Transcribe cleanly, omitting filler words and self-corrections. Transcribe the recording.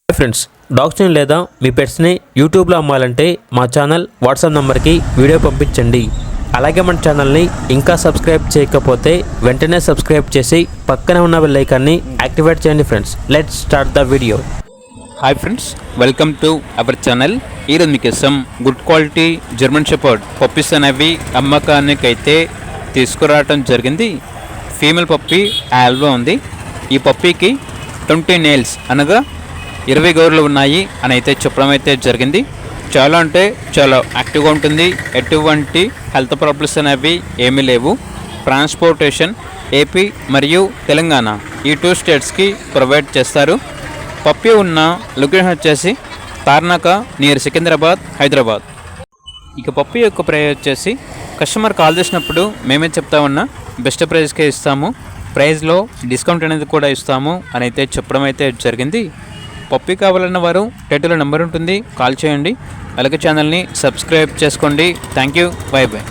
Friends, డాగ్స్ని లేదా మీ పెట్స్ని యూట్యూబ్లో అమ్మాలంటే మా ఛానల్ వాట్సాప్ నెంబర్కి వీడియో పంపించండి. అలాగే మన ఛానల్ని ఇంకా సబ్స్క్రైబ్ చేయకపోతే వెంటనే సబ్స్క్రైబ్ చేసి పక్కనే ఉన్న బెల్ ఐకాన్ని యాక్టివేట్ చేయండి. Friends, let's start the video. Hi friends, welcome to our channel. ఈరోజు మీకోసం good quality German shepherd puppies అనేవి అమ్మకానికైతే తీసుకురావడం జరిగింది. ఫీమేల్ పప్పీ ఆల్వా ఉంది. ఈ పప్పీకి 20 నెయిల్స్ అనగా 20 గోర్లు ఉన్నాయి అని అయితే చెప్పడం అయితే జరిగింది. చాలా అంటే చాలా యాక్టివ్గా ఉంటుంది. ఎటువంటి హెల్త్ ప్రాబ్లమ్స్ అనేవి ఏమీ లేవు. ట్రాన్స్పోర్టేషన్ ఏపీ మరియు తెలంగాణ ఈ 2 స్టేట్స్కి ప్రొవైడ్ చేస్తారు. పప్పీ ఉన్న లొకేషన్ వచ్చేసి తార్నాక నియర్ సికింద్రాబాద్, హైదరాబాద్. ఇక పప్పీ యొక్క ప్రైస్ వచ్చేసి కస్టమర్ కాల్ చేసినప్పుడు మేమే చెప్తా ఉన్నా బెస్ట్ ప్రైస్కే ఇస్తాము, ప్రైస్లో డిస్కౌంట్ అనేది కూడా ఇస్తాము అని అయితే చెప్పడం అయితే జరిగింది. పప్పీ కావాలన్న వారు టైటిల్లో నెంబర్ ఉంటుంది, కాల్ చేయండి. అలాగే ఛానల్ని సబ్స్క్రైబ్ చేసుకోండి. Thank you, by by.